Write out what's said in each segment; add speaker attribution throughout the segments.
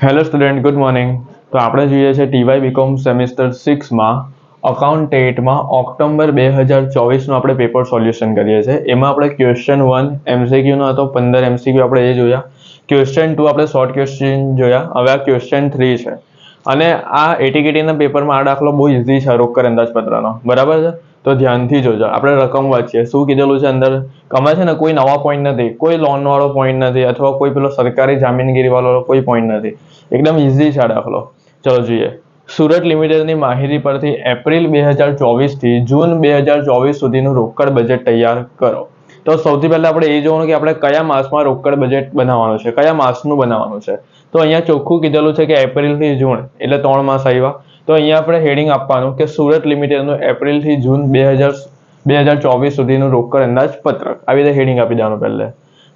Speaker 1: Hello student, good morning. તો આપણે જોઈએ છે ટીવાય બીકોમ સેમિસ્ટર 6માં અકાઉન્ટેટમાં ઓક્ટોબર 2024નું આપણે પેપર સોલ્યુશન કરીએ છીએ. એમાં આપણે ક્વેશ્ચન 1 એમસીક્યુનો હતો, 15 એમસીક્યુ આપણે એ જોયા. ક્વેશ્ચન 2 આપણે શોર્ટ ક્વેશ્ચન જોયા. હવે આ ક્વેશ્ચન 3 છે અને આ એટીકેટીના પેપરમાં આ દાખલો બહુ ઇઝી છે રોકડ અંદાજપત્રનો, બરાબર છે? તો ધ્યાનથી જોજો. આપણે રકમ વાંચીએ, શું કીધેલું છે અંદર. આમાં છે ને કોઈ નવા પોઈન્ટ નથી, કોઈ લોન વાળો પોઈન્ટ નથી અથવા કોઈ પેલો સરકારી જામીનગીરી વાળો કોઈ પોઈન્ટ નથી. એકદમ ઇઝી છે આ દાખલો. ચલો જોઈએ. સુરત લિમિટેડની માહિતી પરથી એપ્રિલ 2024 થી જૂન 2024 સુધીનું રોકડ બજેટ તૈયાર કરો. તો સૌથી પહેલા આપણે એ જોવાનું કે આપણે કયા માસમાં રોકડ બજેટ બનાવવાનું છે, કયા માસનું બનાવવાનું છે. તો અહીંયા ચોખ્ખું કીધેલું છે કે એપ્રિલ થી જૂન, એટલે 3 માસ આવ્યા. તો અહીંયા આપણે હેડિંગ આપવાનું કે સુરત લિમિટેડનું એપ્રિલ થી જૂન 2024 સુધીનું રોકડ અંદાજપત્રક, આવી રીતે હેડિંગ આપી દેવાનું પહેલે.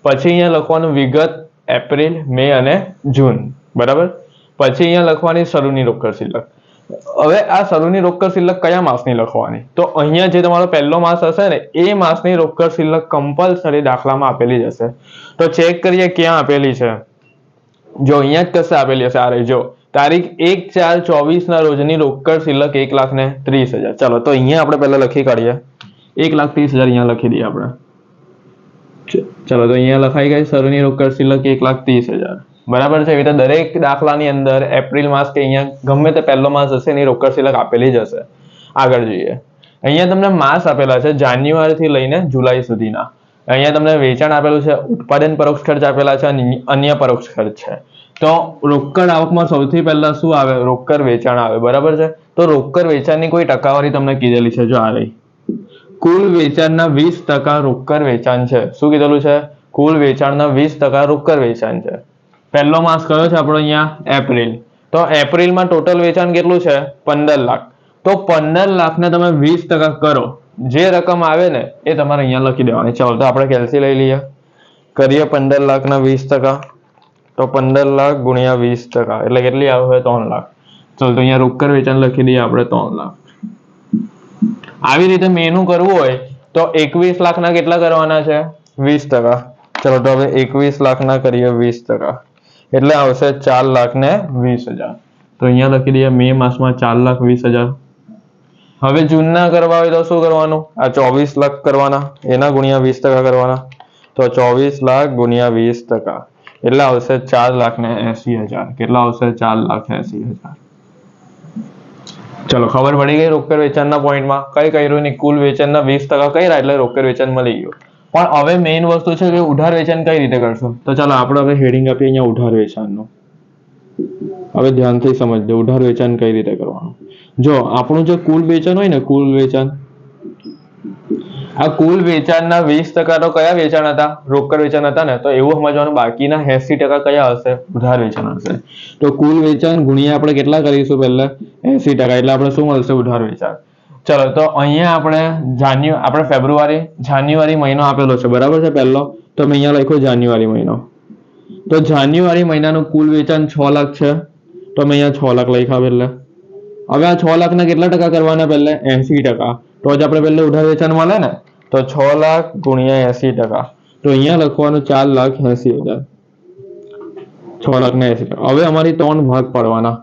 Speaker 1: પછી અહીંયા લખવાનું વિગત એપ્રિલ, મે અને જૂન, બરાબર. પછી અહીંયા લખવાની શરૂની રોકડ શિલ્લક. હવે આ શરૂની રોકડ શિલ્લક કયા માસની લખવાની? તો અહીંયા જે તમારો પહેલો માસ હશે ને એ માસની રોકડ શિલ્લક કમ્પલસરી દાખલામાં આપેલી જ હશે. તો ચેક કરીએ ક્યાં આપેલી છે. જો અહીંયા જ કશે આપેલી હશે. આ રહી જો, તારીખ 1/4/24 ના રોજની રોકડ શિલ્લક 1,30,000. ચલો તો અહીંયા આપણે પહેલા લખી કાઢીએ. 1,30,000 અહીંયા લખી દઈએ આપણે. ચલો તો અહીંયા લખાઈ ગઈ શરૂની રોકડ શિલ્લક 1,30,000, બરાબર છે. એવી રીતે દરેક દાખલાની અંદર એપ્રિલ માસ કે અહીંયા ગમે તે પહેલો માસ હશે એની રોકડ શિલ્લક આપેલી જ હશે. આગળ જોઈએ. અહીંયા તમને માસ આપેલા છે જાન્યુઆરી થી લઈને જુલાઈ સુધીના. અહીંયા તમને વેચાણ આપેલું છે, ઉત્પાદન પરોક્ષ ખર્ચ આપેલા છે અને અન્ય પરોક્ષ ખર્ચ છે. તો રોકડ આવકમાં સૌથી પહેલા શું આવે? રોકડ વેચાણ આવે, બરાબર છે. તો રોકડ વેચાણની કોઈ ટકાવારી તમને કીધેલી છે, જો આ રહી. કુલ વેચાણના 20% રોકડ વેચાણ છે. શું કીધેલું છે? કુલ વેચાણના 20% રોકડ વેચાણ છે. પહેલો માસ કયો છે આપણો? અહીંયા એપ્રિલ. તો એપ્રિલમાં ટોટલ વેચાણ કેટલું છે? 15 લાખ. તો 15 લાખને તમે 20% કરો, જે રકમ આવે ને એ તમારે અહીંયા લખી દેવાની. ચાલો તો આપણે કેલ્સી લઈ લઈએ. કરીએ 15 લાખના 20%. તો 15 લાખ ગુણ્યા 20% એટલે કેટલી આવે? 3 લાખ. ચાલો તો અહીંયા રોકડ વેચાણ લખી દઈએ આપણે 3 લાખ. આવી રીતે મેનું કરવું હોય તો 21 લાખના કેટલા કરવાના છે? 20%. ચલો તો હવે 21 લાખના કરીએ 20%, એટલે આવશે 4,20,000. તો અહીંયા લખી દઈએ મે માસમાં 4,20,000. હવે જૂનના કરવા હોય તો શું કરવાનું? આ 24 લાખ કરવાના, એના ગુણ્યા 20% કરવાના. તો 24 લાખ ગુણ્યા 20% એટલે આવશે 4,80,000. કેટલા આવશે? 4,80,000. ચલો ખબર પડી ગઈ રોકડ વેચાણના પોઈન્ટમાં. કઈ કર્યું નહીં, કુલ વેચાણના 20% કર્યા એટલે રોકડ વેચાણ મળી ગયું. પણ હવે મેઇન વસ્તુ છે કે ઉધાર વેચાણ કઈ રીતે કરશું. તો ચાલો આપણે હવે હેડિંગ આપીએ અહીંયા ઉધાર વેચાણનું. હવે ધ્યાનથી સમજજો ઉધાર વેચાણ કઈ રીતે કરવાનું. જો આપણું જે કુલ વેચાણ હોય ને, કુલ વેચાણ, આ કુલ વેચાણના 20% તો કયા વેચાણ હતા? રોકડ વેચાણ હતા ને. તો એવું સમજવાનું બાકીના 80% કયા હશે? ઉધાર વેચાણ હશે. તો કુલ વેચાણ ગુણ્યા આપણે કેટલા કરીશું? પહેલા 80%, એટલે આપણે શું મળશે? ઉધાર વેચાણ. ચલો તો અહીંયા આપણે જાન્યુઆરી મહિનો આપેલો છે, બરાબર છે પહેલો. તો મેં અહીંયા લખ્યો જાન્યુઆરી મહિનો. તો જાન્યુઆરી મહિનાનું કુલ વેચાણ 6 લાખ છે. તો મેં અહીંયા 6 લાખ લખ્યા પહેલા. હવે આ 6 લાખના કેટલા ટકા કરવાના? પહેલા 80%. તો જ આપણે પહેલા ઉધાર વેચાણ મળે ને. તો 6 લાખ ગુણ્યા 80%. તો અહીંયા લખવાનું 4,80,000. 6 લાખના 80%. હવે અમારી 3 ભાગ પાડવાના.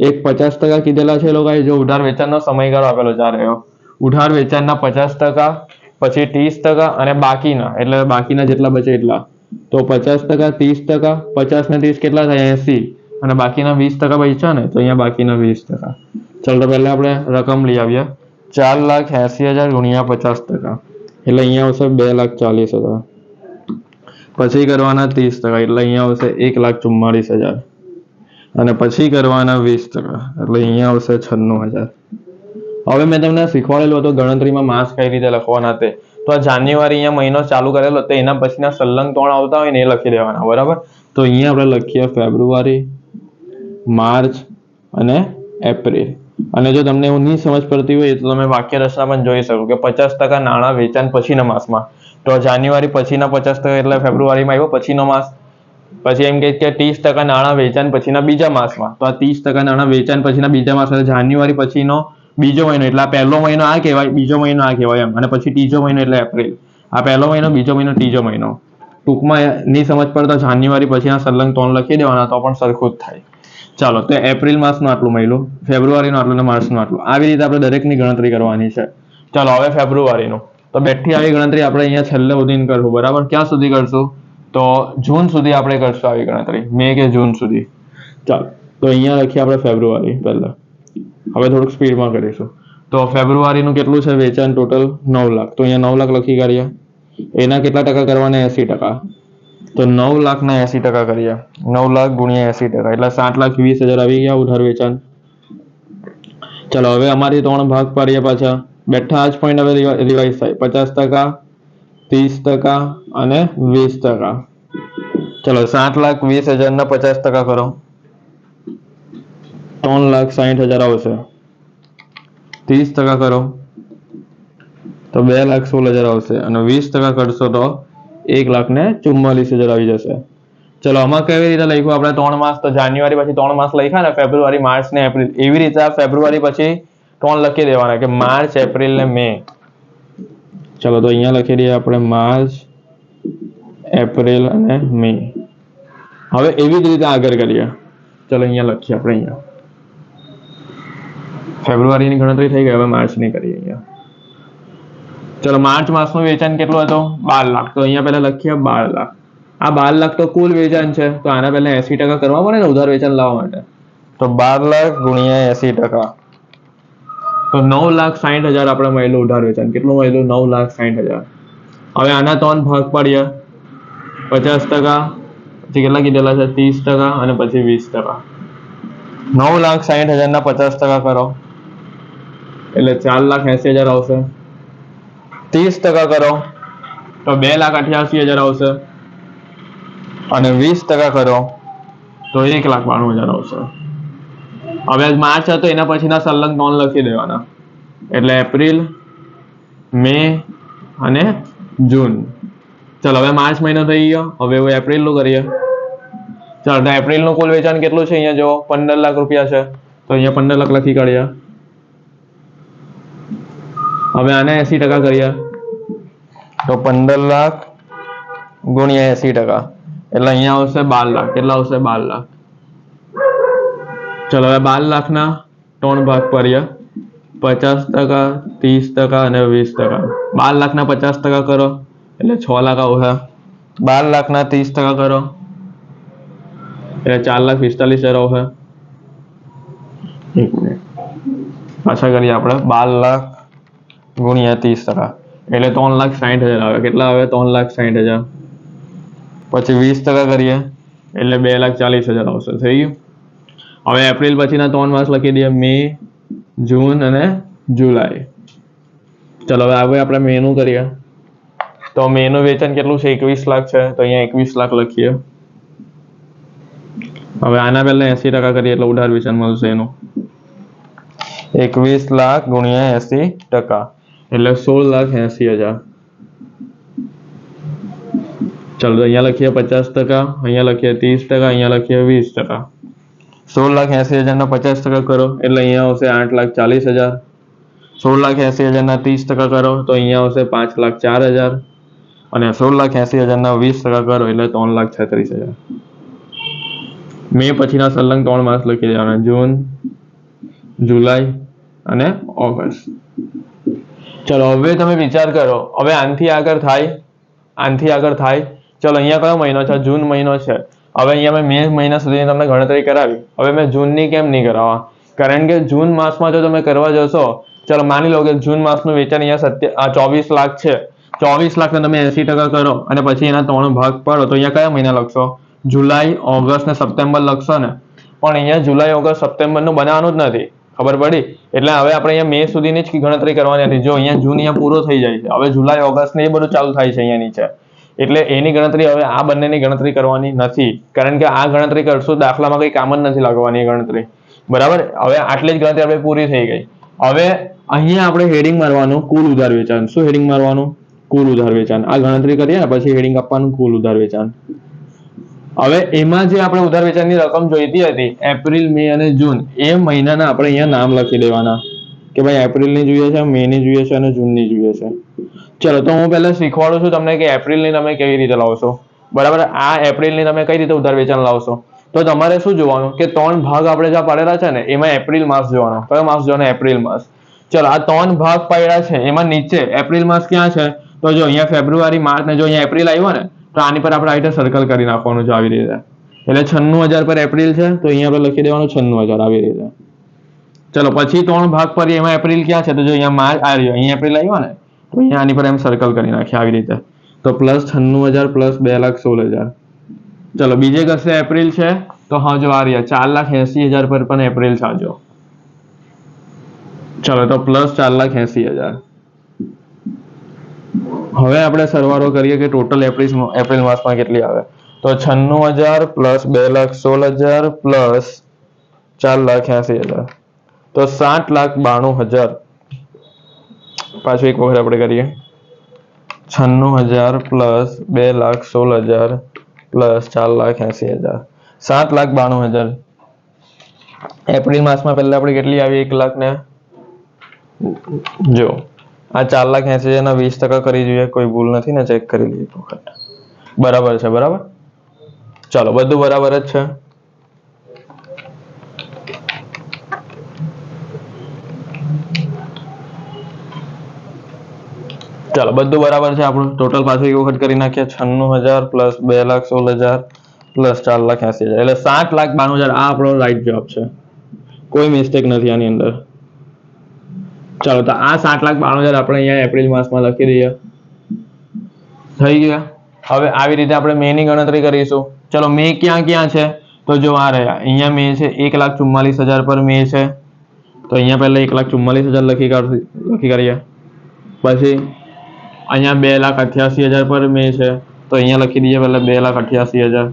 Speaker 1: એક 50% કીધેલા છે એ લોકોએ. જો ઉધાર વેચાણનો સમયગાળો આપેલો છે રહ્યો. ઉધાર વેચાણના 50%, પછી 30% અને બાકીના, એટલે બાકીના જેટલા બચે એટલા. તો 50%, 30%, 50 ને 30 કેટલા થાય? 80. અને બાકીના 20% બચ્યા ને, તો અહીંયા બાકીના 20%. ચાલો તો પહેલા આપણે રકમ લઈ આવીએ. 4,80,000 ગુણ્યા 50%, એટલે અહીંયા આવશે 2,40,000. પછી કરવાના 30%, એટલે અહીંયા આવશે 1,44,000. અને પછી કરવાના 20%, એટલે અહીંયા આવશે 96,000. હવે મેં તમને શીખવાડેલું હતું ગણતરીમાં માસ કઈ રીતે લખવાના તે. તો આ જાન્યુઆરી અહીંયા મહિનો ચાલુ કરેલો તો એના પછીના સલંગ 3 આવતા હોય ને એ લખી દેવાના, બરાબર. તો અહીંયા આપણે લખીએ ફેબ્રુઆરી, માર્ચ અને એપ્રિલ. અને જો તમને એવું નહીં સમજ પડતી હોય તો તમે વાક્ય રચના પણ જોઈ શકો કે 50% નાણાં વેચાણ પછીના માસમાં. તો જાન્યુઆરી પછીના 50% એટલે ફેબ્રુઆરીમાં આવ્યો પછીનો માસ. પછી એમ કે 30% નાણાં વેચાણ પછીના બીજા માસમાં. તો આ 30% નાણાં વેચાણ પછીના બીજા માસ એટલે જાન્યુઆરી પછીનો બીજો મહિનો, એટલે આ પહેલો મહિનો આ કહેવાય, બીજો મહિનો આ કહેવાય એમ. અને પછી ત્રીજો મહિનો એટલે એપ્રિલ. આ પહેલો મહિનો, બીજો મહિનો, ત્રીજો મહિનો. ટૂંકમાં નહીં સમજ પડતા જાન્યુઆરી પછીના સલંગ 3 લખી દેવાના તો પણ સરખું જ થાય. ચાલો તો એપ્રિલ માસનું આટલું મળ્યું, ફેબ્રુઆરીનું આટલું ને માર્ચનું આટલું. આવી રીતે આપણે દરેકની ગણતરી કરવાની છે. ચાલો હવે ફેબ્રુઆરીનું તો બેઠી આવી ગણતરી આપણે અહીંયા છેલ્લે સુધી કરશું. બરાબર, ક્યાં સુધી કરશું? તો જૂન સુધી આપણે કરશું આવી ગણતરી, મે કે જૂન સુધી. ચાલો તો અહીંયા લખીએ આપણે ફેબ્રુઆરી પહેલા. હવે થોડુંક સ્પીડમાં કરીશું. તો ફેબ્રુઆરીનું કેટલું છે વેચાણ ટોટલ? 9 લાખ. તો અહીંયા 9 લાખ લખી કાઢીએ. એના કેટલા ટકા કરવાના? 80%. તો 9 લાખના 80% કરીએ. 9 લાખ ગુણ્યા 80% એટલે 7,20,000 આવી ગયા ઉધાર વેચાણ. ચાલો હવે અમારી 3 ભાગ પાડીએ પાછા. બેઠા જ પોઈન્ટ હવે રિવાઇઝ થાય. 50%, 30% અને 20%. ચલો 7,20,000 ના 50% કરો. 3,60,000 આવશે. 30% કરો તો 2,16,000 આવશે અને 20% કરશો તો 1,44,000 આવી જશે. ચલો આમાં કેવી રીતે લખ્યું આપણે 3 માસ? તો જાન્યુઆરી પછી 3 માસ લખ્યા ને, ફેબ્રુઆરી, માર્ચ ને એપ્રિલ. એવી રીતે આ ફેબ્રુઆરી પછી 3 લખી દેવાના કે માર્ચ, એપ્રિલ ને મે. ચલો તો અહીંયા લખી દઈએ આપણે માર્ચ, એપ્રિલ અને મે. હવે એવી જ રીતે આગળ કરીએ. ચલો અહીંયા લખીએ આપણે. અહીંયા ફેબ્રુઆરીની ગણતરી થઈ ગઈ, હવે માર્ચની કરીએ. અહીંયા ચલો માર્ચ માસનું વેચાણ કેટલું હતું? 12 લાખ. તો અહીંયા પહેલા લખીએ 12 લાખ. આ 12 લાખ તો કુલ વેચાણ છે, તો આના પહેલા 80% કરવા પડે ને ઉધાર વેચાણ લાવવા માટે. તો 12 લાખ ગુણ્યા 80%. તો 9,60,000 આપણે મળેલું ઉધાર વેચાણ. કેટલું મળેલું? 9,60,000. હવે આના 3 ભાગ પાડીએ. 50%, પછી કેટલા કીધેલા છે? 30% અને પછી 20%. 9,60,000 ના 50% કરો એટલે 4,80,000 આવશે. 30% કરો તો 2,88,000 આવશે અને 20% કરો તો 1,92,000 આવશે. હવે માર્ચ હતો એના પછીના સલંગ 3 લખી દેવાના એટલે એપ્રિલ, મે અને જૂન. ચલો હવે માર્ચ મહિનો થઈ ગયો. હવે એપ્રિલ નું કરીએ. ચાલો તો એપ્રિલ નું કુલ વેચાણ કેટલું છે? અહીંયા જો 15 લાખ રૂપિયા છે, તો અહીંયા 15 લાખ લખી કાઢીએ. હવે આને 80% કરીએ તો 15 લાખ ગુણ્યા 80% એટલે અહીંયા આવશે 12 લાખ. કેટલા આવશે? 12 લાખ. ચલો હવે 12 લાખના 3 ભાગ પાડીએ. 50%, 30% અને 20%. 12 લાખના 50% કરો એટલે 6 લાખ આવશે. 12 લાખના 30% કરો એટલે 4,45,000 આવશે. એક મિનિટ પાછા કરીએ આપણે. 12 લાખ ગુણ્યા 30% એટલે 3,60,000 આવે. કેટલા આવે? 3,60,000. પછી 20% કરીએ એટલે 2,40,000 આવશે. થઈ ગયું. હવે એપ્રિલ પછીના 3 માસ લખી દઈએ. મે, જૂન અને જુલાઈ. ચલો હવે આપણે મેનું કરીએ. તો મેનું વેચાણ કેટલું છે? 21 લાખ છે, તો અહીંયા 21 લાખ લખીએ. હવે આના પહેલા 80% કરીએ એટલે ઉધાર વેચાણ મળશે એનું. 21 લાખ ગુણ્યા 80% એટલે 16,80,000. ચલો અહીંયા લખીએ 50%, અહીંયા લખીએ 30%, અહીંયા લખીએ 20%. 16,80,000 ના 50% કરો એટલે અહીંયા આવશે 8,40,000. 16,80,000 ના 30% કરો તો અહીંયા આવશે 5,04,000 અને 16,80,000 ના 20% કરો એટલે 3,36,000. મે પછીના સલંગ 3 માસ લખી દેવાના. જૂન, જુલાઈ અને ઓગસ્ટ. ચલો હવે તમે વિચાર કરો. હવે આનાથી આગળ થાય. ચલો અહીંયા કયો મહિનો છે? જૂન મહિનો છે. હવે અહીંયા મેં મે મહિના સુધી તમને ગણતરી કરાવી. હવે મેં જૂનની કેમ નહીં કરાવવા? કારણ કે જૂન માસમાં જો તમે કરવા જશો, ચલો માની લો કે જૂન માસનું વેચાણ અહીંયા 24 લાખ છે. 24 લાખને તમે 80% કરો અને પછી એના 3 ભાગ પાડો તો અહીંયા કયા મહિના લખશો? જુલાઈ, ઓગસ્ટ ને સપ્ટેમ્બર લખશો ને. પણ અહીંયા જુલાઈ, ઓગસ્ટ, સપ્ટેમ્બરનું બનાવવાનું જ નથી. ખબર પડી? એટલે હવે આપણે અહીંયા મે સુધીની જ ગણતરી કરવાની હતી. જો અહીંયા જૂન અહીંયા પૂરો થઈ જાય છે, હવે જુલાઈ, ઓગસ્ટ ને એ બધું ચાલુ થાય છે અહીંયા નીચે. એટલે એની ગણતરી હવે આ બંનેની ગણતરી કરવાની નથી. કારણ કે આ ગણતરી કરશું દાખલામાં કંઈ કામ જ નથી લાગવાની ગણતરી. બરાબર. હવે આટલી જ ગણતરી આપણે પૂરી થઈ ગઈ. હવે અહીંયા આપણે હેડિંગ મારવાનું કુલ ઉધાર વેચાણ. શું હેડિંગ મારવાનું? કુલ ઉધાર વેચાણ. આ ગણતરી કરીએ ને પછી હેડિંગ આપવાનું કુલ ઉધાર વેચાણ. હવે એમાં જે આપણે ઉધાર વેચાણની રકમ જોઈતી હતી એપ્રિલ, મે અને જૂન, એ મહિનાના આપણે અહીંયા નામ લખી દેવાના કે ભાઈ એપ્રિલની જોઈએ છે, મેની જોઈએ છે અને જૂનની જોઈએ છે. ચલો તો હું પહેલા શીખવાડું છું તમને કે એપ્રિલની તમે કેવી રીતે લાવશો. બરાબર. આ એપ્રિલની તમે કઈ રીતે ઉધાર વેચાણ લાવશો? તો તમારે શું જોવાનું કે 3 ભાગ આપણે જ્યાં પાડેલા છે ને એમાં એપ્રિલ માસ જોવાનો. કયો માસ જોવાનો? એપ્રિલ માસ. ચલો આ 3 ભાગ પાડ્યા છે એમાં નીચે એપ્રિલ માસ ક્યાં છે? તો જો અહીંયા ફેબ્રુઆરી, માર્ચ ને જો અહીંયા એપ્રિલ આવ્યો ને તો આની પર આપણે આ રીતે સર્કલ કરી નાખવાનું છે આવી રીતે. એટલે 96,000 પર એપ્રિલ છે તો અહીંયા આપણે લખી દેવાનું 96,000 આવી રીતે. ચલો પછી 3 ભાગ પર એમાં એપ્રિલ ક્યાં છે? તો જો અહીંયા માર્ચ આવ્યો, અહીંયા એપ્રિલ આવ્યો ને તો અહીંયા આની પર એમ સર્કલ કરી નાખીએ આવી રીતે. તો પ્લસ 96,000 પ્લસ 2,16,000. ચલો બીજે કશે એપ્રિલ છે તો હા જો આ રહ્યા 4,80,000 પર પણ એપ્રિલ છે જો. ચલો તો પ્લસ 4,80,000. હવે આપણે સરવાળો કરીએ કે ટોટલ એપ્રિલ માસમાં કેટલી આવે. તો 96,000 પ્લસ 2,16,000 પ્લસ 4,80,000 તો 7,92,000. પાછું એક વખત આપણે કરીએ. 96,000 પ્લસ 2,16,000 પ્લસ 4,80,000 7,92,000. એપ્રિલ માસમાં પહેલા આપણે કેટલી આવી? 1,00,000 ને જો આ 4,80,000 ના 20% કરી જોઈએ. કોઈ ભૂલ નથી ને? ચેક કરી લઈએ એક વખત. બરાબર છે, બરાબર. ચાલો બધું બરાબર જ છે. ચાલો બધું બરાબર છે આપણું. ટોટલ પાછું એક વખત કરી નાખીએ. 96,000 પ્લસ 2,16,000 પ્લસ 4,80,000 એટલે 7,92,000 આ આપણો રાઈટ જવાબ છે. કોઈ મિસ્ટેક નથી આની અંદર. ચાલો તો આ 7,92,000 આપણે અહીંયા એપ્રિલ માસમાં લખી દઈએ. થઈ ગયા. હવે આવી રીતે આપણે મે ની ગણતરી કરીશું. ચલો મે ક્યાં ક્યાં છે? તો જો આ રહ્યા અહીંયા મે છે 1,44,000 પર મે છે તો અહીંયા પહેલા 1,44,000 લખી કરીએ. પછી અહીંયા 2,88,000 પર મે છે તો અહીંયા લખી દઈએ પહેલા 2,88,000.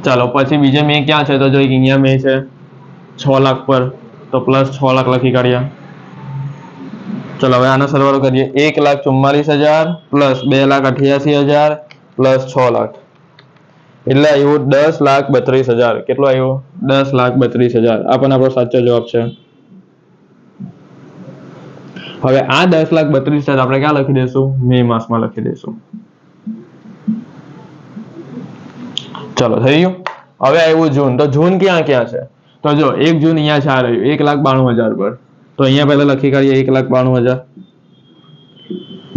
Speaker 1: ચાલો પછી બીજે મે ક્યાં છે? તો જો અહીંયા મે છે 6 લાખ પર તો પ્લસ 6 લાખ લખી કાઢ્યા. ચલો હવે આનો સરવાળો કરીએ. 1,44,000 પ્લસ 2,88,000 પ્લસ 6 લાખ એટલે આવ્યું 10,32,000. કેટલું આવ્યું? 10,32,000. આ પણ આપણો સાચો જવાબ છે. હવે આ 10,32,000 આપણે ક્યાં લખી દઈશું? મે માસમાં લખી દઈશું. ચલો થઈ ગયું. હવે આવ્યું જૂન. તો જૂન ક્યાં ક્યાં છે? તો જો 1 જૂન અહીંયા છે, આ રહ્યું 1,92,000 પર તો અહીંયા પહેલા લખી કાઢીએ 1,92,000.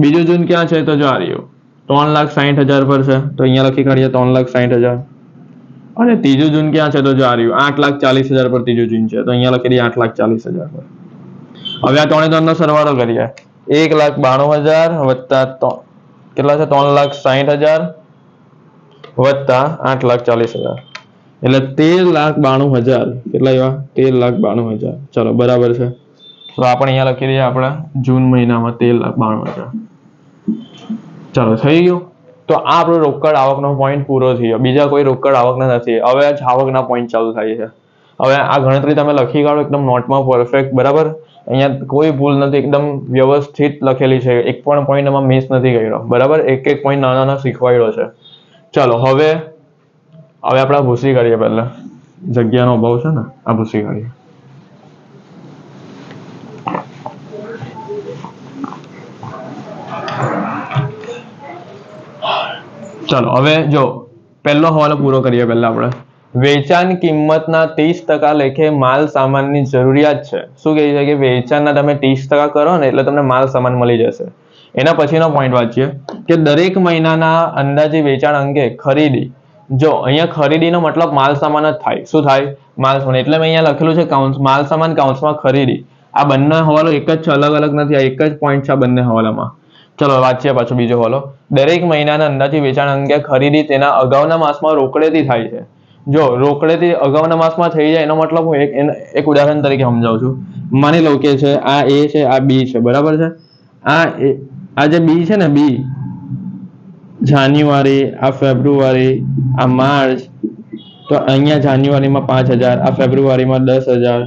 Speaker 1: બીજું જૂન ક્યાં છે? તો જો આ રહ્યું 3,60,000 પર છે તો અહીંયા લખી કાઢીએ 3,60,000. અને ત્રીજું જૂન ક્યાં છે? તો જો આ રહ્યું 8,40,000 પર ત્રીજું જૂન છે તો અહીંયા લખી દઈએ 8,40,000 પર. હવે આ 3 નો સરવાળો કરીએ. 1,92,000 વત્તા કેટલા છે? 3,60,000 વત્તા 8,40,000 એટલે 13,92,000. કેટલા આવ્યા? 13,92,000. ચલો બરાબર છે. તો આપણે અહીંયા લખી દઈએ આપણે જૂન મહિનામાં 13,92,000. ચલો થઈ ગયું. તો આ આપણો રોકડ આવકનો પોઈન્ટ પૂરો થયો. બીજા કોઈ રોકડ આવકના નથી. હવે આવકના પોઈન્ટ ચાલુ થાય છે. હવે આ ગણતરી તમે લખી કાઢો એકદમ નોટમાં પરફેક્ટ. બરાબર. અહીંયા કોઈ ભૂલ નથી. એકદમ વ્યવસ્થિત લખેલી છે. એક પણ પોઈન્ટ એમાં મિસ નથી કર્યો. બરાબર. એક એક પોઈન્ટ નાના નાના શીખવાડ્યો છે. ચલો હવે આપણે આ ભૂસી કાઢીએ. પહેલા જગ્યાનો અભાવ છે ને, આ ભૂસી કાઢીએ. ચાલો હવે જો પહેલો હવાલો પૂરો કરીએ. પહેલા આપણે વેચાણ કિંમતના 30% લેખે માલ સામાનની જરૂરિયાત છે. શું કહે છે કે વેચાણના તમે 30% કરો ને એટલે તમને માલ સામાન મળી જશે. એના પછીનો પોઈન્ટ વાંચીએ કે દરેક મહિનાના અંદાજે વેચાણ અંગે ખરીદી. જો અહીંયા ખરીદીનો મતલબ માલ સામાન જ થાય. શું થાય? માલ સામાન. એટલે મેં અહીંયા લખેલું છે કાઉન્સ માલ સામાન કાઉન્સમાં ખરીદી. આ બંને હવાલો એક જ છે, અલગ અલગ નથી. આ એક જ પોઈન્ટ છે આ બંને હવાલામાં. ચલો વાંચીએ પાછો બીજો હવાલો. દરેક મહિનાના અંદાજે વેચાણ અંગે ખરીદી તેના અગાઉના માસમાં રોકડેથી થાય છે. જો રોકડેથી અગાઉના માસમાં થઈ જાય એનો મતલબ હું એક ઉદાહરણ તરીકે સમજાવું છું. માની લો કે છે આ એ છે, આ બી છે. બરાબર છે. આ જે બી છે ને, બી જાન્યુઆરી, આ ફેબ્રુઆરી, આ માર્ચ. તો અહીંયા જાન્યુઆરીમાં 5,000, આ ફેબ્રુઆરીમાં 10,000,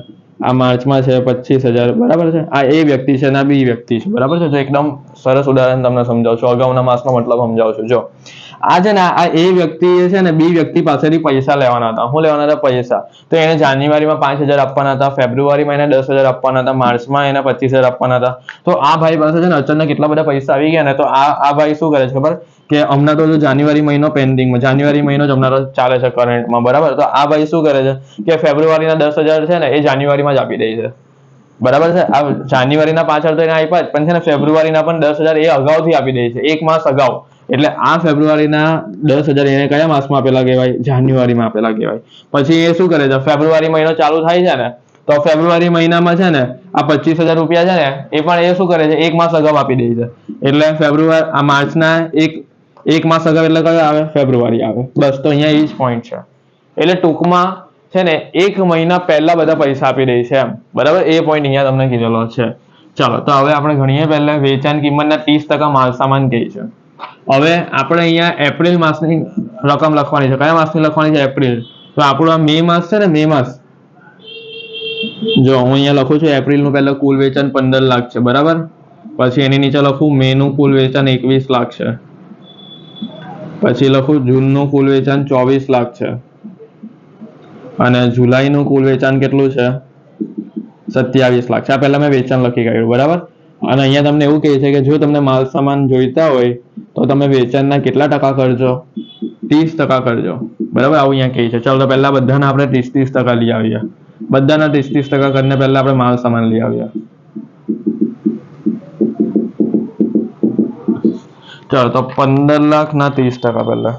Speaker 1: આ માર્ચમાં છે 25,000. બરાબર છે. આ એ વ્યક્તિ છે અને આ બી વ્યક્તિ છે. બરાબર છે. તો એકદમ સરસ ઉદાહરણ તમને સમજાવું છું. અગાઉના માસનો મતલબ સમજાવું છું. જો આ છે ને આ એ વ્યક્તિ છે ને બી વ્યક્તિ પાસેથી પૈસા લેવાના હતા. શું લેવાના હતા? પૈસા. તો એને જાન્યુઆરીમાં 5,000 આપવાના હતા, ફેબ્રુઆરીમાં એને 10,000 આપવાના હતા, માર્ચમાં એને 25,000 આપવાના હતા. તો આ ભાઈ પાસે છે ને અચાનક કેટલા બધા પૈસા આવી ગયા ને, તો આ ભાઈ શું કરે છે ખબર? કે હમણાં તો જાન્યુઆરી મહિનો પેન્ડિંગમાં, જાન્યુઆરી મહિનો જ હમણાં ચાલે છે કરંટમાં, બરાબર? તો આ ભાઈ શું કરે છે કે ફેબ્રુઆરીના 10,000 છે ને એ જાન્યુઆરીમાં જ આપી દે છે, બરાબર છે? આ જાન્યુઆરીના પાછળ તો એને આપ્યા જ, પણ છે ને ફેબ્રુઆરીના પણ 10,000 એ અગાઉથી આપી દે છે, 1 માસ અગાઉ. એટલે આ ફેબ્રુઆરીના 10,000 એને કયા માસમાં આપેલા કહેવાય? જાન્યુઆરીમાં આપેલા કહેવાય. પછી એ શું કરે છે? ફેબ્રુઆરી મહિનો ચાલુ થાય છે ને, તો ફેબ્રુઆરી મહિનામાં છે ને આ 25,000 રૂપિયા છે ને એ પણ એ શું કરે છે? 1 માસ અગાઉ આપી દે છે. એટલે આ માર્ચના એક માસ અગાઉ એટલે કયો આવે? ફેબ્રુઆરી આવે. બસ, તો અહીંયા એ જ પોઈન્ટ છે. એટલે ટૂંકમાં છે ને 1 મહિના પહેલા બધા પૈસા આપી દે છે એમ, બરાબર? એ પોઈન્ટ અહીંયા તમને કીધેલો છે. ચાલો, તો હવે આપણે ગણીએ. પહેલા વેચાણ કિંમતના 30% માલ સામાન કહે છે. હવે આપણે અહીંયા એપ્રિલ માસની રકમ લખવાની છે. કયા માસની લખવાની છે? એપ્રિલ. તો આપણો આ મે માસ છે ને, મે માસ, જો હું અહીંયા લખું છું એપ્રિલનું પહેલા કુલ વેચાણ 15 લાખ છે, બરાબર? પછી એની નીચે લખું મે નું કુલ વેચાણ 21 લાખ છે. પછી લખું જૂનનું કુલ વેચાણ 24 લાખ છે. અને જુલાઈનું કુલ વેચાણ કેટલું છે? 27 લાખ છે. આ પહેલા મેં વેચાણ લખી કાઢ્યું, બરાબર? અને અહીંયા તમને એવું કહે છે કે જો તમને માલ સામાન જોઈતા હોય તો તમે વેચાણના કેટલા ટકા કરજો? 30% કરજો, બરાબર? આવું અહીંયા કહે છે. ચાલો, તો પહેલા બધાના આપણે 30% લઈ આવીએ. બધાના 30% કરીને પહેલા આપણે માલ સામાન લઈ આવીએ. ચાલો, તો 15 લાખના 30% પહેલા,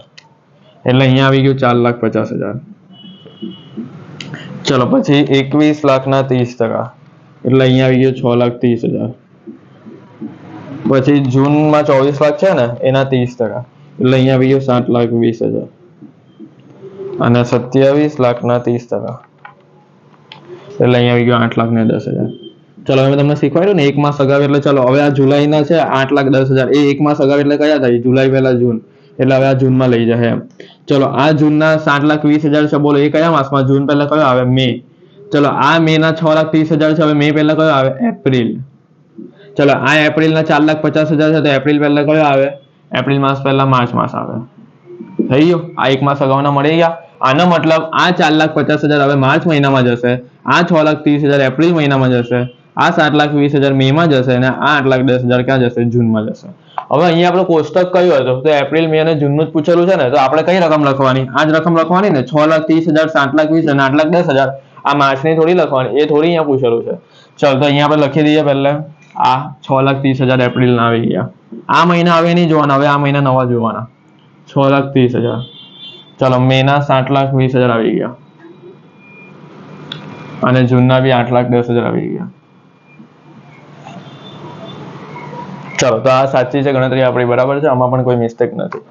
Speaker 1: એટલે અહીંયા આવી ગયું 4,50,000. ચલો, પછી 21 લાખના 30%, એટલે અહીંયા આવી ગયું 6,30,000. પછી જૂનમાં 24 લાખ છે ને એના 30%, એટલે અહીંયા આવી ગયું 7,20,000. અને 27 લાખના 30%, એટલે અહીંયા આવી ગયું 8,10,000. ચલો, હવે તમને શીખવાડ્યું ને 1 માસ અગાઉ. એટલે ચલો, હવે આ જુલાઈના છે 8,10,000. એ 1 માસ અગાઉ એટલે કયા થાય? જુલાઈ પહેલા જૂન, એટલે હવે આ જૂનમાં લઈ જાય એમ. ચલો, આ જૂનના 7,20,000 છે, બોલો એ કયા માસમાં? જૂન પહેલા કયો આવે? મે. ચલો, આ મે ના 6,30,000 છે, હવે મે પહેલા કયો આવે? એપ્રિલ. ચલો, આ એપ્રિલના 4,50,000 છે, તો એપ્રિલ પહેલા કયો આવે? એપ્રિલ માસ પહેલા માર્ચ માસ આવે. થઈ ગયો? આ 1 માસ અગાઉના મળી ગયા. આનો મતલબ આ 4,50,000 હવે માર્ચ મહિનામાં જશે, આ 6,30,000 એપ્રિલ મહિનામાં જશે, આ 7,20,000 મે માં જશે, અને આ 8,10,000 ક્યાં જશે? જૂનમાં જશે. હવે અહીંયા આપણો કોષ્ટક કયું હતું? તો એપ્રિલ, મે અને જૂનનું જ પૂછેલું છે ને, તો આપણે કઈ રકમ લખવાની? આ જ રકમ લખવાની ને, 6,30,000, 7,20,000 અને 8,10,000. આ માર્ચની થોડી લખવાની, એ થોડી અહીંયા પૂછેલું છે. ચલો, તો અહીંયા આપણે લખી દઈએ પહેલા. આ 6,30,000 એપ્રિલના આવી ગયા. આ મહિના હવે નહીં જોવાના, હવે આ મહિના નવા જોવાના. 6,30,000. ચલો, મેના 7,20,000 આવી ગયા, અને જૂનના બી 8,10,000 આવી ગયા. ચલો, તો આ સાચી છે ગણતરી આપણી, બરાબર છે? આમાં પણ કોઈ મિસ્ટેક નથી.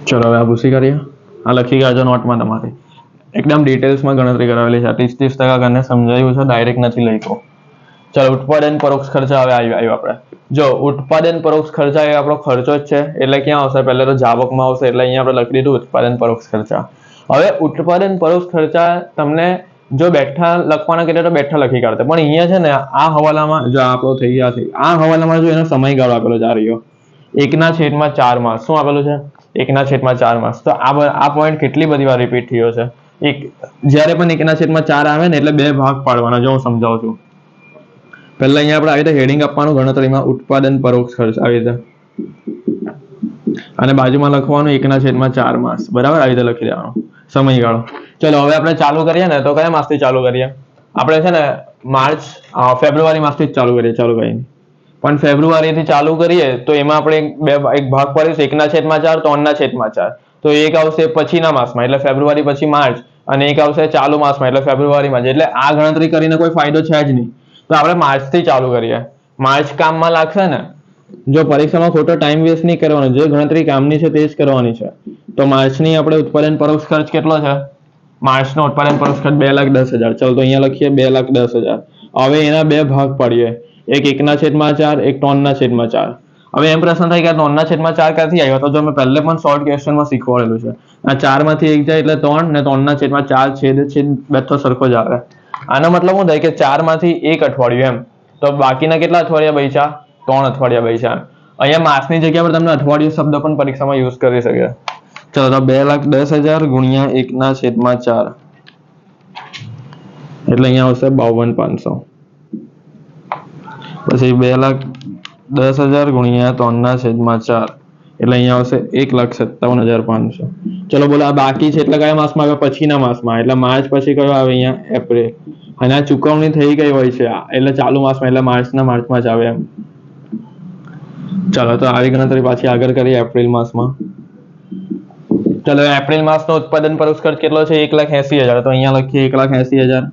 Speaker 1: ચલો, હવે આ ભૂસી કરીએ. આ લખી કાઢજો નોટમાં તમારી. એકદમ ડિટેલ્સમાં ગણતરી કરાવેલી છે. 30% કરીને સમજાવ્યું છે, ડાયરેક્ટ નથી લખ્યું. ચલો, ઉત્પાદન પરોક્ષ ખર્ચા હવે આવ્યો આપણે. જો ઉત્પાદન પરોક્ષ ખર્ચા એ આપણો ખર્ચો જ છે, એટલે ક્યાં આવશે? પહેલા તો જાવકમાં આવશે, એટલે અહીંયા આપણે લખી દીધું ઉત્પાદન પરોક્ષ ખર્ચા. હવે ઉત્પાદન પરોક્ષ ખર્ચા તમને જો બેઠા લખવાના કહેતા તો બેઠા લખી કાઢતા, પણ અહીંયા છે ને આ હવાલામાં જો આપણો થઈ ગયા છે, આ હવાલામાં જો એનો સમયગાળો આપેલો છે, આ રહ્યો 1/4 માસ. શું આપેલું છે? 1/4 માસ. તો આ પોઈન્ટ કેટલી બધી વાર રિપીટ થયો છે? જ્યારે પણ 1/4 આવે ને એટલે 2 ભાગ પાડવાના. જો હું સમજાવું છું. પહેલા અહીંયા આપણે આવી રીતે હેડિંગ આપવાનું ગણતરીમાં, ઉત્પાદન પરોક્ષ ખર્ચ આવી રીતે, અને બાજુમાં લખવાનું 1/4 માસ, બરાબર? આવી રીતે લખી દેવાનું સમયગાળો. ચલો, હવે આપણે ચાલુ કરીએ ને, તો કયા માસથી ચાલુ કરીએ? આપણે છે ને ફેબ્રુઆરી માસથી જ ચાલુ કરીએ. ચાલુ કરીને પણ ફેબ્રુઆરીથી ચાલુ કરીએ તો એમાં આપણે એક ભાગ પાડીશું, 1/4, 3/4. તો એક આવશે પછીના માસમાં, એટલે ફેબ્રુઆરી પછી માર્ચ, અને એક આવશે ચાલુ માસમાં, એટલે ફેબ્રુઆરીમાં. એટલે આ ગણતરી કરીને કોઈ ફાયદો છે જ નહીં. તો આપણે માર્ચથી ચાલુ કરીએ. માર્ચ કામમાં લાગશે ને? જો પરીક્ષામાં ખોટો ટાઈમ વેસ્ટ નહીં કરવાનો, જે ગણતરી કામની છે તે જ કરવાની છે. તો માર્ચની આપણે ઉત્પાદન પરોક્ષ ખર્ચ કેટલો છે? માર્ચનો ઉત્પાદન પરોક્ષ ખર્ચ 2,10,000. ચલો, તો અહીંયા લખીએ 2,10,000. હવે એના 2 ભાગ પાડીએ, એક 1/4, એક 3/4. હવે એમ પ્રશ્ન થાય કે 3/4 ક્યાંથી આવ્યો? તો જો મેં પહેલે પણ શોર્ટ ક્વેશ્ચનમાં શીખવાડેલું છે. આ 4 માંથી 1 જાય એટલે 3, ને 3/4 છેદ બેઠો સરખો જ આવે. આનો મતલબ શું થાય કે 4 માંથી 1 અઠવાડિયું એમ. તો બાકીના કેટલા અઠવાડિયા બચ્યા? 3 અઠવાડિયા બચ્યા. અહીંયા માસની જગ્યા પર તમને અઠવાડિયું શબ્દ પણ પરીક્ષામાં યુઝ કરી શકે. ચલો તો 2,10,000 ગુણ્યા 1/4 એટલે અહીંયા આવશે 52,500. પછી 2,10,000 ગુણ્યા 3/4 એટલે અહીંયા આવશે 1,57,500. ચલો બોલો આ બાકી છે એટલે કયા માસમાં આવે? પછીના માસમાં. એટલે માર્ચ પછી કયો આવે? અહીંયા એપ્રિલ. અને આ ચુકવણી થઈ ગઈ હોય છે એટલે ચાલુ માસમાં, એટલે માર્ચમાં જ આવે એમ. ચલો તો આવી ગણતરી પાછી આગળ કરીએ એપ્રિલ માસમાં. ચલો એપ્રિલ માસનો ઉત્પાદન પરોક્ષ ખર્ચ કેટલો છે? 1,80,000. તો અહીંયા લખીએ 1,80,000.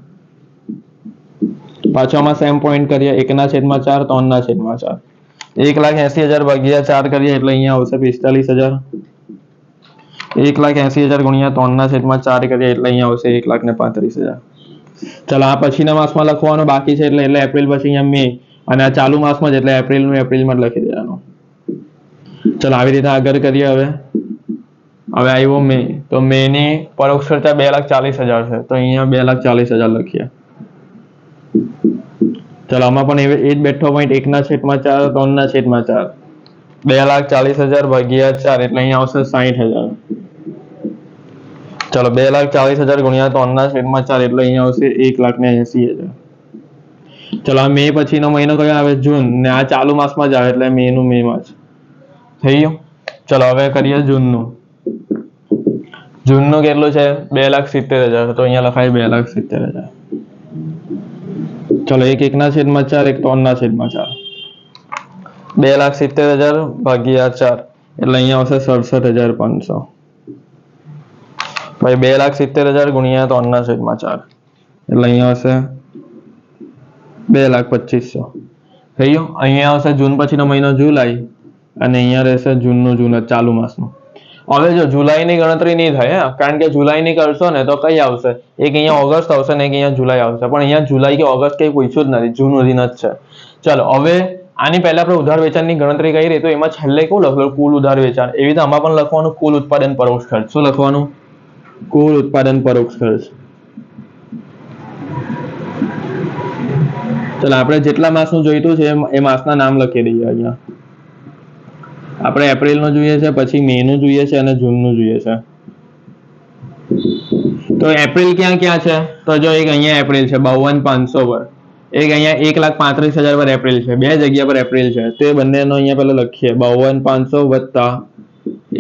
Speaker 1: પાછો આમાં સેમ પોઈન્ટ કરીએ 1/4 3/4. 1,80,000 ભાગ્યા 4 કરીએ એટલે અહીંયા આવશે 45,000. 1,80,000 ગુણ્યા 3/4 કરીએ એટલે અહીંયા આવશે 1,35,000. ચલો આ પછીના માસમાં લખવાનું બાકી છે એટલે એપ્રિલ પછી અહીંયા મે, અને આ ચાલુ માસમાં જ એટલે એપ્રિલનું એપ્રિલમાં જ લખી દેવાનું. ચલો આવી રીતે આગળ કરીએ. હવે આવ્યો મે. તો મેની પરોક્ષ ખર્ચ 2,40,000 છે. તો અહીંયા 2,40,000 લખીએ. ચલો આમાં પણ એ જ બેઠો પોઈન્ટ 1/4 3/4. 2,40,000 ભાગ્યા 4 એટલે અહીંયા આવશે 60,000. ચલો 2,40,000 ગુણ્યા 3/4 એટલે અહીંયા આવશે 1,80,000. ચલો આ મે પછીનો મહિનો કયો આવે? જૂન. ને આ ચાલુ માસમાં જ આવે એટલે મેનું મેમાં જ થઈ ગયું. ચલો હવે કરીએ જૂનનું. જૂનનું કેટલું છે? 2,70,000. તો અહીંયા લખાય 2,70,000. ચલો 1/4 એક 3/4. 2,70,000 ભાગ્યા 4 એટલે અહીંયા આવશે 67,500. ભાઈ 2,70,000 ગુણ્યા 3/4 એટલે અહીંયા આવશે 2,25,000. થઈ ગયું. અહીંયા આવશે જૂન પછીનો મહિનો જુલાઈ, અને અહીંયા રહેશે જૂનનું જૂન ચાલુ માસનું. હવે જો જુલાઈની ગણતરી નહીં થાય, કારણ કે જુલાઈની કરશો ને તો કઈ આવશે? એક અહીંયા ઓગસ્ટ આવશે ને એક અહીંયા જુલાઈ આવશે, પણ અહીંયા જુલાઈ કે ઓગસ્ટ કઈ પૂછ્યું જ નથી, જૂન સુધી જ છે. ચલો હવે આની પહેલા આપણે ઉધાર વેચાણની ગણતરી કરી તો એમાં છેલ્લે કેવું લખેલું? કુલ ઉધાર વેચાણ. એવી રીતે આમાં પણ લખવાનું કુલ ઉત્પાદન પરોક્ષ ખર્ચ. શું લખવાનું? કુલ ઉત્પાદન પરોક્ષ ખર્ચ. ચલો આપણે જેટલા માસનું જોઈતું છે એ માસના નામ લખી દઈએ. અહીંયા આપણે એપ્રિલનું જોઈએ છે, પછી મેનું જોઈએ છે અને જૂનનું જોઈએ છે. તો એપ્રિલ ક્યાં ક્યાં છે? તો જો એક અહીંયા એપ્રિલ છે 52,500 પર, એક અહીંયા 1,35,000 પર એપ્રિલ છે. બે જગ્યા પર એપ્રિલ છે, તો એ બંનેનો અહીંયા પહેલા લખીએ 52,500 વત્તા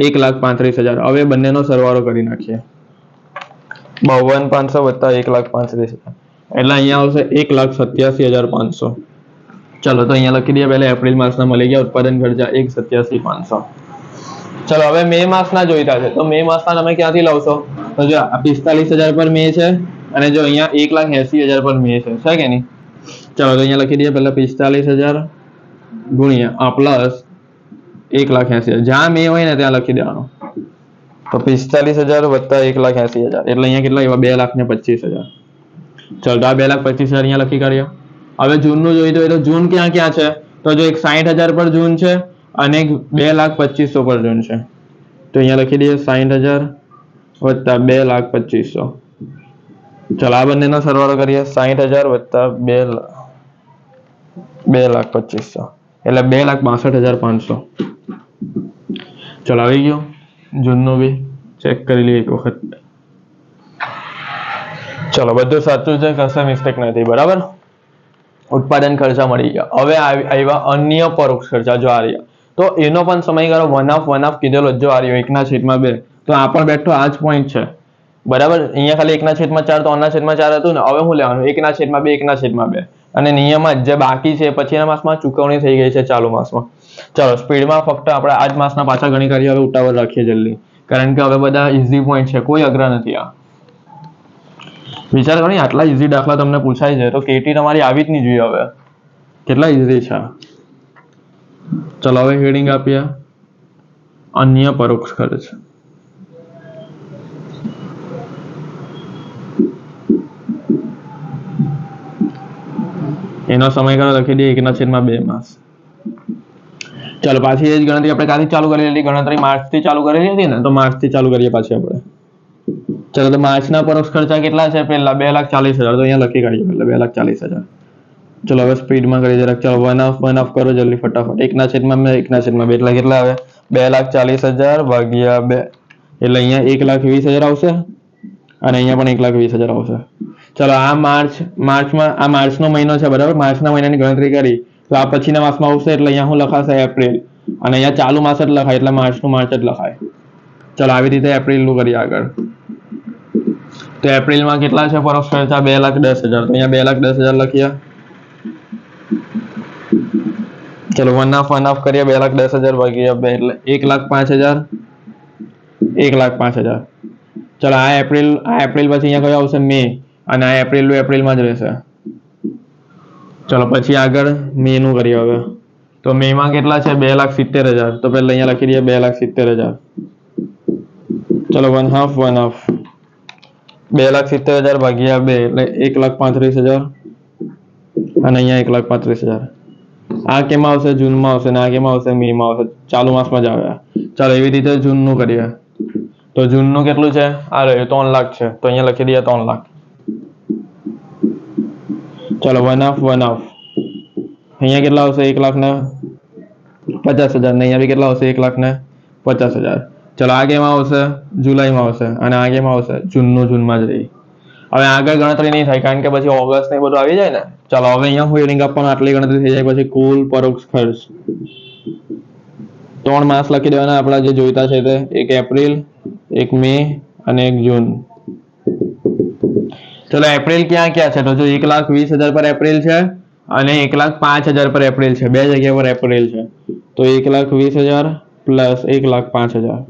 Speaker 1: 1,35,000. હવે બંનેનો સરવાળો કરી નાખીએ. 52,500 વત્તા 1,35,000 એટલે અહીંયા આવશે 1,87,500. ચલો તો અહીંયા લખી દઈએ. પહેલા એપ્રિલ માસના મળી ગયા ઉત્પાદન ખર્ચા 1,87,500. ચલો હવે મે માસના જોઈતા છે. તો મે માસના તમે ક્યાંથી લાવશો? તો જો 45,000 પર મે છે, અને જો અહીંયા 1,80,000 પર મે છે કે નહીં? ચલો તો અહીંયા લખી દઈએ પહેલા 45,000 ગુણ્યા પ્લસ 1,80,000. જ્યાં મે હોય ને ત્યાં લખી દેવાનું. તો 45,000 વત્તા 1,80,000 એટલે અહીંયા કેટલા? એવા 2,25,000. ચલો તો આ 2,25,000 અહીંયા લખી કાઢ્યા. હવે જૂનનું જોઈતું હોય તો જૂન ક્યાં ક્યાં છે? તો જો એક 60,000 પર જૂન છે અને એક 2,25,000 પર જૂન છે. તો અહીંયા લખી દઈએ 60,000 વત્તા 2,25,000. ચલો આ બંનેનો સરવાળો કરીએ. 60,000 વત્તા 2,25,000 એટલે 2,62,500. ચલો આવી ગયો. જૂનનું બી ચેક કરી લઈએ એક વખત. ચલો બધું સાચું છે, કશે મિસ્ટેક નથી. બરાબર. ઉત્પાદન ખર્ચા મળી ગયા. હવે આવ્યા અન્ય પરોક્ષ ખર્ચા. જો આ રહ્યા, તો એનો પણ સમયગાળો 1/2 કીધેલો. જો આ રહ્યો 1/2. તો આ પણ બેઠો આ જ પોઈન્ટ છે. બરાબર. અહીંયા ખાલી 1/4 3/4 હતું ને. હવે શું લેવાનું? 1/2 1/2. અને નિયમમાં જે બાકી છે પછીના માસમાં ચૂકવણી થઈ ગઈ છે ચાલુ માસમાં. ચલો સ્પીડમાં ફક્ત આપણે આ જ માસના પાછા ગણી કરીએ. હવે ઉતાવળ રાખીએ જલ્દી, કારણ કે હવે બધા ઇઝી પોઈન્ટ છે, કોઈ અઘરા નથી. આ વિચાર કરો, આટલા ઇઝી દાખલા તમને પૂછાય છે તો કેટી તમારી આવી જ નહીં જોઈએ. હવે કેટલા ઇઝી છે. ચલો હવે હેડિંગ આપીએ અન્ય પરોક્ષ ખર્ચ. એનો સમયગાળો લખી દઈએ 1/2 માસ. ચાલો પાછી એ જ ગણતરી આપણે કાલથી ચાલુ કરેલી ગણતરી માર્ચથી ચાલુ કરેલી હતી ને, તો માર્ચથી ચાલુ કરીએ પાછી આપણે. ચલો તો માર્ચના પરોક્ષ ખર્ચા કેટલા છે? પહેલા 2,40,000. તો અહીંયા લખી કાઢીએ પહેલા 2,40,000. ચલો હવે સ્પીડમાં કરી જરાક. ચલો 1/2 કરો જલ્દી ફટાફટ. 1/2 એટલે કેટલા આવે? 2,40,000 ભાગ્યા 2 એટલે અહીંયા 1,20,000 આવશે અને અહીંયા પણ 1,20,000 આવશે. ચલો આ માર્ચનો મહિનો છે બરાબર. માર્ચના મહિનાની ગણતરી કરી તો આ પછીના માસમાં આવશે એટલે અહીંયા શું લખાશે? એપ્રિલ. અને અહીંયા ચાલુ માસ જ લખાય એટલે માર્ચનું માર્ચ જ લખાય. ચલો આવી રીતે એપ્રિલનું કરીએ આગળ. તો એપ્રિલમાં કેટલા છે પરોક્ષ ખર્ચા? 2,10,000. તો અહીંયા 2,10,000 લખીએ. ચલો 1/2 કરીએ. 2,10,000 ભાગ્યા 2 એટલે 1,05,000. 1,05,000. ચલો આ એપ્રિલ પછી અહીંયા કયો આવશે? મે. અને આ એપ્રિલમાં જ રહેશે. ચલો પછી આગળ મે નું કરીએ હવે. તો મે માં કેટલા છે? 2,70,000. તો પહેલા અહીંયા લખી દઈએ 2,70,000. ચલો 1/2 2,70,000 ભાગ્યા 2 એટલે 1,35,000 અને અહીંયા 1,35,000. આ કેમાં આવશે? જૂનમાં આવશે અને આ કેમાં આવશે? મે માં આવશે. ચાલુ માસમાં જ આવે. ચાલો એવી રીતે જૂનનું કરીએ. તો જૂનનું કેટલું છે? આ રહ્યું 3 લાખ છે. તો અહીંયા લખી દઈએ 3 લાખ. ચલો 1/2 અહીંયા કેટલા આવશે? 1,50,000 ને અહીંયા બી કેટલા આવશે? 1,50,000. ચલો આ કેમાં આવશે? જુલાઈમાં આવશે અને આ કેમાં આવશે? જૂનમાં જ રહી. હવે આગળ ગણતરી નહીં થાય કારણ કે પછી ઓગસ્ટ ને બધું આવી જાય ને. ચાલો હવે અહીંયા હેડિંગ આપવાનું આટલી ગણતરી થઈ જાય પછી કુલ પરોક્ષ ખર્ચ 3 માસ લખી દેવાના આપણા જે જોઈતા છે તે. એક એપ્રિલ, એક મે અને એક જૂન. ચલો એપ્રિલ ક્યાં છે? તો જો 1,20,000 પર એપ્રિલ છે અને 1,05,000 પર એપ્રિલ છે. બે જગ્યા પર એપ્રિલ છે. તો 1,20,000 પ્લસ 1,05,000.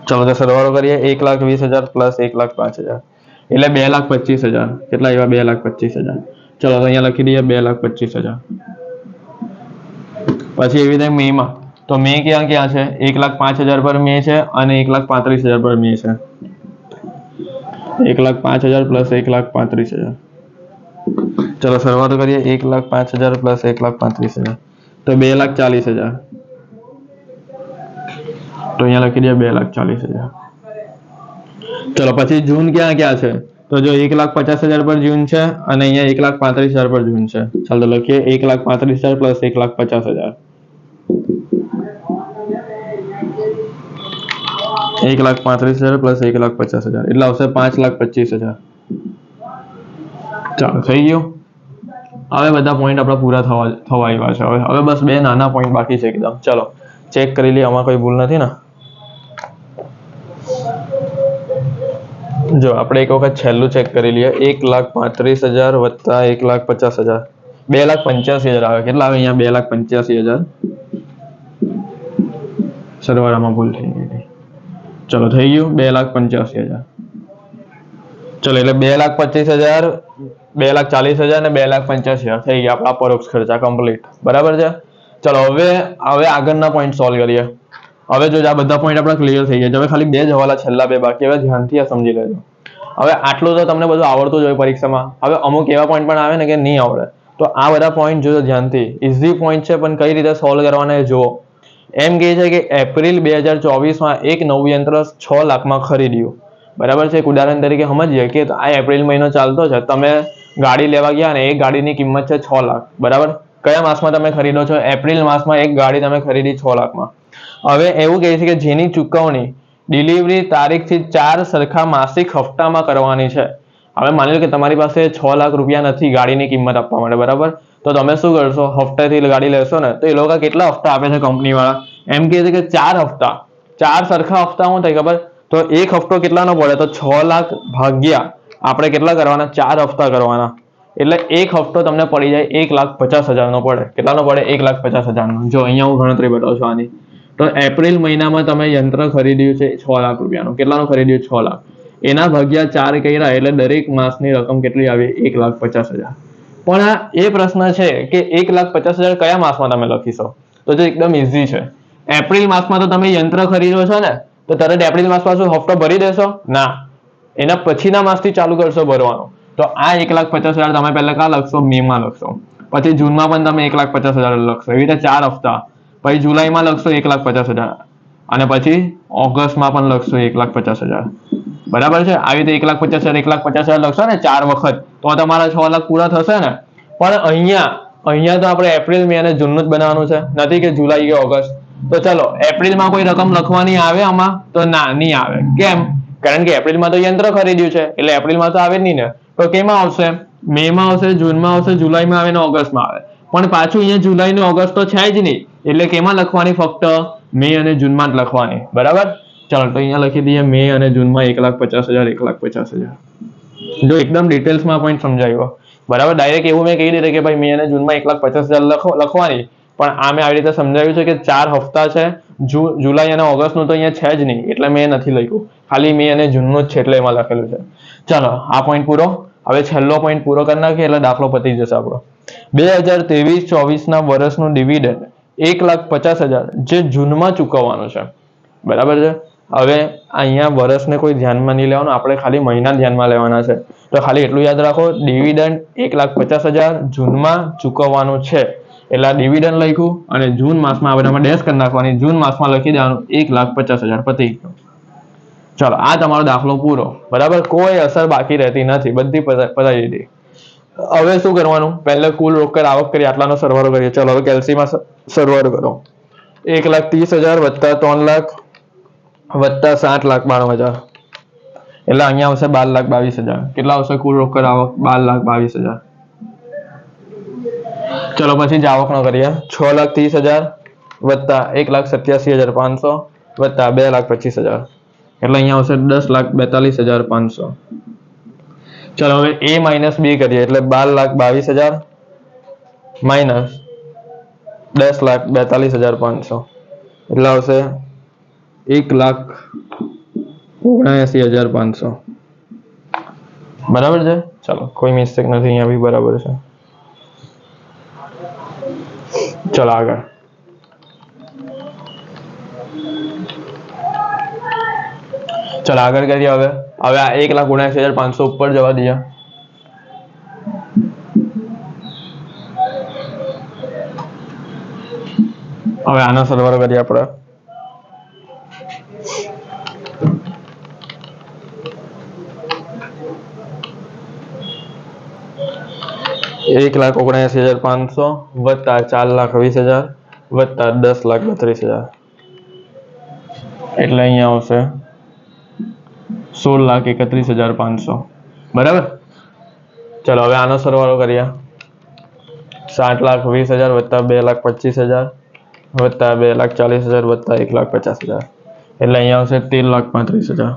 Speaker 1: ચલો તો સરવાળો કરીએ. 1,20,000 પ્લસ 1,05,000 એટલે 2,25,000. કેટલા એવા? 2,25,000. ચલો તો અહીંયા લખી દઈએ 2,25,000. પછી એવી રીતે મે માં. તો મે ક્યાં છે? 1,05,000 પર મે છે અને 1,35,000 પર મે છે. 1,05,000 પ્લસ 1,35,000. ચલો સરવાળો કરીએ. 1,05,000 પ્લસ 1,35,000 તો 2,40,000. તો અહીંયા લખી દઈએ 2,40,000. ચલો પછી જૂન ક્યાં છે? તો જો 1,50,000 પર જૂન છે અને અહીંયા 1,35,000 પર જૂન છે. ચાલો લખીએ 1,35,000 પ્લસ 1,50,000. 1,35,000 પ્લસ 1,50,000 એટલે આવશે 5,25,000. ચાલો થઈ ગયું. હવે બધા પોઈન્ટ આપણા પૂરા થવા આવ્યા છે. હવે બસ 2 નાના પોઈન્ટ બાકી છે એકદમ. ચલો ચેક કરી લઈએ આમાં કોઈ ભૂલ નથી ને. જો આપણે એક વખત છેલ્લું ચેક કરી લઈએ. 1,35,000 વત્તા 1,50,000 2,85,000 આવે. કેટલા આવે અહીંયા? 2,85,000. સરવાળામાં ભૂલ થઈ ગઈ. ચલો થઈ ગયું 2,85,000. ચલો એટલે 2,25,000 2,40,000 ને 2,85,000 થઈ ગયા આપણા પરોક્ષ ખર્ચા કમ્પ્લીટ. બરાબર છે. ચલો હવે આગળના પોઈન્ટ સોલ્વ કરીએ. હવે જો આ બધા પોઈન્ટ આપણા ક્લિયર થઈ ગયા. હવે ખાલી 2 જ હવાલા છેલ્લા 2 બાકી. હવે ધ્યાનથી આ સમજી લેજો. હવે આટલું તો તમને બધું આવડતું જ હોય પરીક્ષામાં. હવે અમુક એવા પોઈન્ટ પણ આવે ને કે નહીં આવડે. તો આ બધા પોઈન્ટ જોજો ધ્યાનથી. ઇઝી પોઈન્ટ છે પણ કઈ રીતે સોલ્વ કરવાના એ જુઓ. એમ કહે છે કે એપ્રિલ 2024માં એક નવું યંત્ર 6 લાખમાં ખરીદ્યું. બરાબર છે. એક ઉદાહરણ તરીકે સમજીએ કે આ એપ્રિલ મહિનો ચાલતો છે. તમે ગાડી લેવા ગયા ને એક ગાડીની કિંમત છે 6 લાખ. બરાબર. કયા માસમાં તમે ખરીદો છો? એપ્રિલ માસમાં એક ગાડી તમે ખરીદી 6 લાખમાં. હવે એવું કહે છે કે જેની ચૂકવણી ડિલિવરી તારીખથી 4 સરખા માસિક હપ્તામાં કરવાની છે. હવે માની લો કે તમારી પાસે 6 લાખ રૂપિયા નથી ગાડીની કિંમત આપવા માટે. બરાબર. તો તમે શું કરશો? હપ્તાથી ગાડી લેશો ને તો એ લોકો કેટલા હપ્તા આપે છે કંપની વાળા? એમ કહે છે કે 4 હપ્તા. 4 સરખા હપ્તા શું થાય ખબર? તો એક હપ્તો કેટલાનો પડે? તો 6 લાખ ભાગ્યા આપણે કેટલા કરવાના? 4 હપ્તા કરવાના. એટલે એક હપ્તો તમને પડી જાય 1,50,000 નો પડે. કેટલાનો પડે? 1,50,000 નો. જો અહીંયા હું ગણતરી બતાવું છું આની. તો એપ્રિલ મહિનામાં તમે યંત્ર ખરીદ્યું છે 6 લાખ રૂપિયાનું. કેટલાનું ખરીદ્યું? 6 લાખ. એના ભાગ્યા 4 કર્યા એટલે દરેક માસની રકમ કેટલી આવી? 1,50,000. પણ આ એ પ્રશ્ન છે કે 1,50,000 કયા માસમાં તમે લખીશો? તો જે એકદમ ઈઝી છે. એપ્રિલ માસમાં તો તમે યંત્ર ખરીદો છો ને તો તરત એપ્રિલ માસમાં શું હપ્તો ભરી દેશો? ના. એના પછીના માસથી ચાલુ કરશો ભરવાનું. તો આ 1,50,000 તમે પહેલા કા લખશો? મે માં લખશો. પછી જૂનમાં પણ તમે 1,50,000 લખશો. એવી રીતે 4 હપ્તા. પછી જુલાઈમાં લખશો 1,50,000 અને પછી ઓગસ્ટમાં પણ લખશો 1,50,000. બરાબર છે. આવી રીતે 1,50,000 1,50,000 લખશો ને 4 વખત તો તમારા 6 લાખ પૂરા થશે ને. પણ અહીંયા તો આપણે એપ્રિલ મે અને જૂનનું જ બનાવવાનું છે, નથી કે જુલાઈ કે ઓગસ્ટ. તો ચલો એપ્રિલમાં કોઈ રકમ લખવાની આવે આમાં? તો ના, નહીં આવે. કેમ? કારણ કે એપ્રિલમાં તો યંત્ર ખરીદ્યું છે એટલે એપ્રિલમાં તો આવે જ નહીં ને. તો કેમાં આવશે? મે માં આવશે, જૂનમાં આવશે, જુલાઈમાં આવે ને ઓગસ્ટમાં આવે. પણ પાછું અહીંયા જુલાઈ ને ઓગસ્ટ તો છે જ નહીં, એટલે કેમાં લખવાની? ફક્ત મે અને જૂનમાં જ લખવાની. બરાબર. ચાલો તો અહીંયા લખી દઈએ મે અને જૂનમાં 1,50,000 1,50,000. જો એકદમ ડિટેલ્સમાં પોઈન્ટ સમજાવ્યો. બરાબર. ડાયરેક્ટ એવું મેં કહી દીધું કે ભાઈ મે અને જૂનમાં 1,50,000 લખવાની, પણ આ મેં આવી રીતે સમજાવ્યું છે કે 4 હપ્તા છે. જુલાઈ અને ઓગસ્ટનું તો અહીંયા છે જ નહીં એટલે મેં નથી લખ્યું, ખાલી મે અને જૂનનું જ છે એટલે એમાં લખેલું છે. ચાલો આ પોઈન્ટ પૂરો. હવે છેલ્લો પોઈન્ટ પૂરો કરી નાખીએ એટલે દાખલો પતી જશે આપણો. 2023-24 વર્ષનું ડિવિડન્ડ 1,50,000 જે જૂનમાં ચૂકવવાનું છે. બરાબર છે. હવે અહીંયા વર્ષને કોઈ ધ્યાનમાં નહીં લેવાનું, આપણે ખાલી મહિના ધ્યાનમાં લેવાના છે. તો ખાલી એટલું યાદ રાખો, ડિવિડન્ડ 1,50,000 જૂનમાં ચૂકવવાનું છે એટલે ડિવિડન્ડ લખ્યું અને જૂન માસમાં આપણે ડેશ કરી નાખવાની. જૂન માસમાં લખી દેવાનું 1,50,000. પતી ગયું. ચાલો આ તમારો દાખલો પૂરો. બરાબર. કોઈ અસર બાકી રહેતી નથી, બધી પતાવી દીધી. હવે શું કરવાનું? પહેલા કુલ રોકડ આવક કરી, આટલાનો સરવાળો કરીએ. ચાલો હવે કેલ્સીમાં સરવાળો કરો. 1,30,000 વત્તા 3 લાખ વત્તા 7,92,000 એટલે અહીંયા આવશે 12,22,000. કેટલા આવશે કુલ રોકડ આવક? 12,22,000. ચલો પછી જ આવકનો કરીએ. 6,30,000 વત્તા 1,87,500 વત્તા 2,25,000 એટલે અહીંયા આવશે 10,42,500. ચલો હવે a માઇનસ b કરીએ એટલે 12,22,000 માઇનસ 10,42,500 એટલે આવશે 1,79,500. બરાબર છે. ચાલો કોઈ મિસ્ટેક નથી, અહીંયા બી બરાબર છે. ચલો આગળ. ચલો આગળ કરીએ. હવે આ 1,79,500 ઉપર જવા દઈએ. હવે આનો સરવાળો કરીએ આપણે. $1,79,500 વત્તા 4,20,000 વત્તા 10,32,000 એટલે અહીંયા આવશે 16,31,500. બરાબર. ચલો હવે આનો સરવાળો કરીએ. 7,20,000 વત્તા 2,25,000 વત્તા 2,40,000 વત્તા 1,50,000 એટલે અહીંયા આવશે 13,35,000.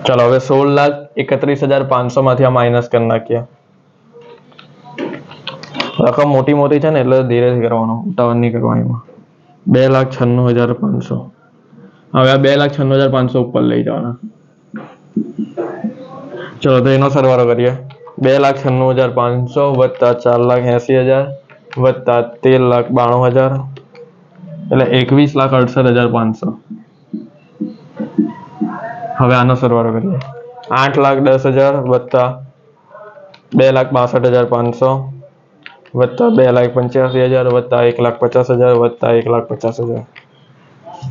Speaker 1: ચલો હવે 16,31,500 માંથી આ માઇનસ કરી નાખીએ. રકમ મોટી છે ને એટલે ધીરેથી કરવાનો, ઉતાવળ નહીં કરવાની. 2,96,500. હવે આ 2,96,500 ઉપર લઈ જવાના. ચલો તો એનો સરવાળો કરીએ. 2,96,500 વત્તા 4,80,000 વત્તા 13,92,000 એટલે 21,68,500. હવે આનો સરવાળો કરીએ. 8,10,000 વત્તા 2,62,500 વત્તા 2,85,000 વત્તા 1,50,000 વત્તા 1,50,000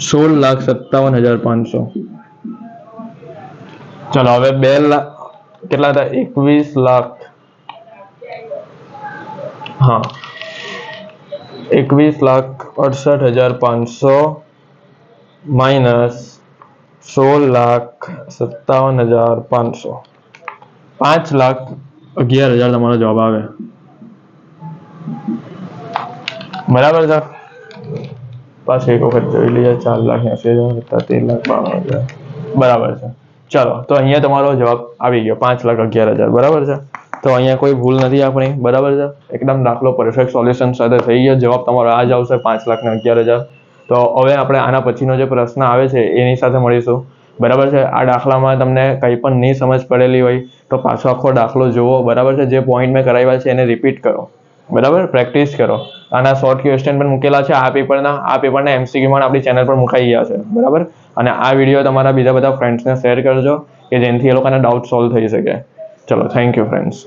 Speaker 1: 16,57,500. ચલો હવે 2 લાખ કેટલા હતા? 21 લાખ. હા 21,68,500 માઇનસ 16,57,500 5,11,000 તમારો જવાબ આવે. બરાબર છે. પાછું એક વખત જોઈ લઈએ. 4,80,000 વત્તા 13,92,000 બરાબર છે. ચલો તો અહીંયા તમારો જવાબ આવી ગયો 5,11,000. બરાબર છે. તો અહીંયા કોઈ ભૂલ નથી આપણી. બરાબર છે. એકદમ દાખલો પરફેક્ટ સોલ્યુશન સાથે થઈ ગયો. જવાબ તમારો આ જ આવશે 5,11,000. તો હવે આપણે આના પછીનો જે પ્રશ્ન આવે છે એની સાથે મળીશું. બરાબર છે. આ દાખલામાં તમને કંઈ પણ નહીં સમજ પડેલી હોય તો પાછો આખો દાખલો જુઓ. બરાબર છે. જે પોઈન્ટ મેં કરાવ્યા છે એને રિપીટ કરો. બરાબર. પ્રેક્ટિસ કરો. આના શોર્ટ ક્વેશ્ચન પણ મૂકેલા છે આ પેપરના MCQ આપણી ચેનલ પર મુકાઈ ગયા છે. બરાબર. અને આ વિડીયો તમારા બીજા બધા ફ્રેન્ડ્સને શેર કરજો કે જેનાથી એ લોકોના ડાઉટ સોલ્વ થઈ શકે. ચલો થેન્ક યુ ફ્રેન્ડ્સ.